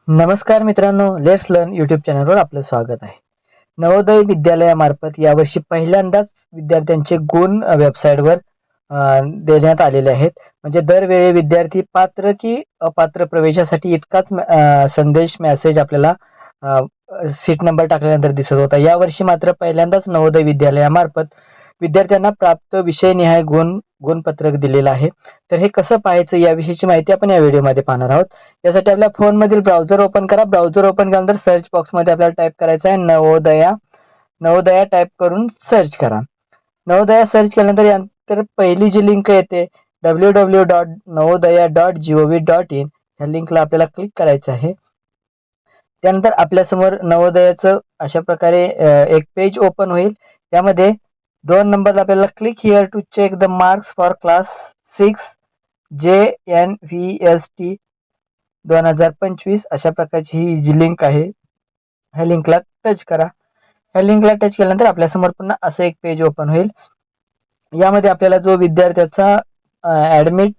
नमस्कार मित्रांनो, let's learn YouTube चॅनलवर आपलं स्वागत आहे. नवोदय विद्यालयामार्फत यावर्षी पहिल्यांदाच विद्यार्थ्यांचे गुण वेबसाईटवर देण्यात आलेले आहेत. म्हणजे दरवेळी विद्यार्थी पात्र की अपात्र प्रवेशासाठी इतकाच संदेश मेसेज आपल्याला सीट नंबर टाकल्यानंतर दिसत होता. यावर्षी मात्र पहिल्यांदाच नवोदय विद्यालयामार्फत विद्यार्थ्यांना प्राप्त विषयनिहाय गुणपत्रक दिलेलं आहे. तर हे कसं पाहायचं याविषयीची माहिती आपण या व्हिडिओमध्ये पाहणार आहोत. यासाठी आपल्या फोनमधील ब्राउझर ओपन करा. ब्राउझर ओपन केल्यानंतर सर्च बॉक्समध्ये आपल्याला टाईप करायचं आहे नवोदया टाईप करून सर्च करा. नवोदया सर्च केल्यानंतर यानंतर पहिली जी लिंक येते www.navodaya.gov.in ह्या लिंकला आपल्याला क्लिक करायचं आहे. त्यानंतर आपल्यासमोर नवोदयाचं अशा प्रकारे एक पेज ओपन होईल. त्यामध्ये 2 नंबरला आपल्याला click here to check the marks for class 6 JNVST 2025 अशा प्रकारची ही जी लिंक आहे, ह्या लिंकला टच करा. ह्या लिंकला टच केल्यानंतर आपल्यासमोर पुन्हा असं एक पेज ओपन होईल. यामध्ये आपल्याला जो विद्यार्थ्याचा ॲडमिट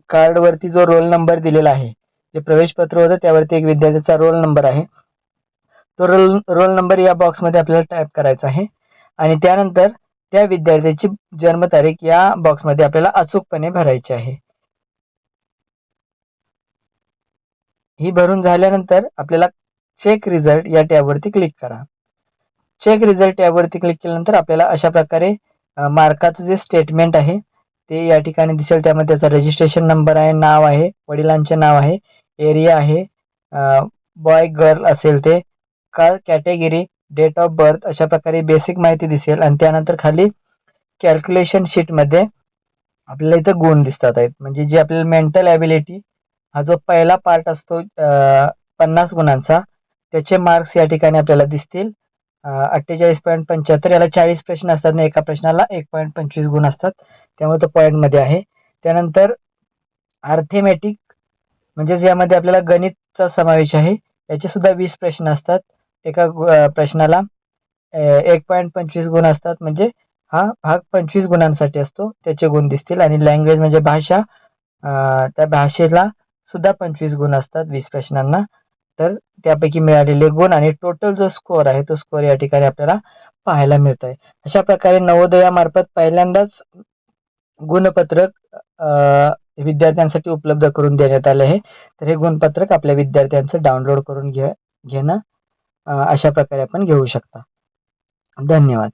कार्डवरती जो रोल नंबर दिलेला आहे, जे प्रवेशपत्र होतं त्यावरती एक विद्यार्थ्याचा रोल नंबर आहे. तो रोल नंबर या बॉक्समध्ये आपल्याला टाईप करायचा आहे आणि त्यानंतर त्या विद्यार्थ्याची जन्मतारीख या बॉक्समध्ये आपल्याला अचूकपणे भरायची आहे. ही भरून झाल्यानंतर आपल्याला चेक रिझल्ट या टॅबवरती क्लिक करा. चेक रिझल्ट टॅबवरती क्लिक केल्यानंतर आपल्याला अशा प्रकारे मार्काचं जे स्टेटमेंट आहे ते या ठिकाणी दिसेल. त्यामध्ये त्याचा रजिस्ट्रेशन नंबर आहे, नाव आहे, वडिलांचे नाव आहे, एरिया आहे, बॉय गर्ल असेल ते, कॅटेगरी, डेट ऑफ बर्थ अशा प्रकारे बेसिक माहिती दिसेल. आणि त्यानंतर खाली कॅल्क्युलेशन शीटमध्ये आपल्याला इथं गुण दिसतात आहेत. म्हणजे जी आपल्याला मेंटल ॲबिलिटी हा जो पहिला पार्ट असतो 50 गुणांचा, त्याचे मार्क्स या ठिकाणी आपल्याला दिसतील. 48.75 याला 40 प्रश्न असतात आणि एका प्रश्नाला 1.25 गुण असतात, त्यामुळे तो पॉईंटमध्ये आहे. त्यानंतर अर्थमॅटिक म्हणजेच यामध्ये आपल्याला गणितचा समावेश आहे. याचे सुद्धा 20 प्रश्न असतात. एका प्रश्नाला 1.25 गुण असतात. म्हणजे हा भाग 25 गुणांसाठी असतो, त्याचे गुण दिसतील. आणि लँग्वेज म्हणजे भाषा, त्या भाषेला सुद्धा 25 गुण असतात 20 प्रश्नांना. तर त्यापैकी मिळालेले गुण आणि टोटल जो स्कोअर आहे तो स्कोअर या ठिकाणी आपल्याला पाहायला मिळत आहे. अशा प्रकारे नवोदयामार्फत पहिल्यांदाच गुणपत्रक विद्यार्थ्यांसाठी उपलब्ध करून देण्यात आले आहे. तर हे गुणपत्रक आपल्या विद्यार्थ्यांचं डाउनलोड करून घेणं अशा प्रकारे आपण घेऊ शकता. धन्यवाद.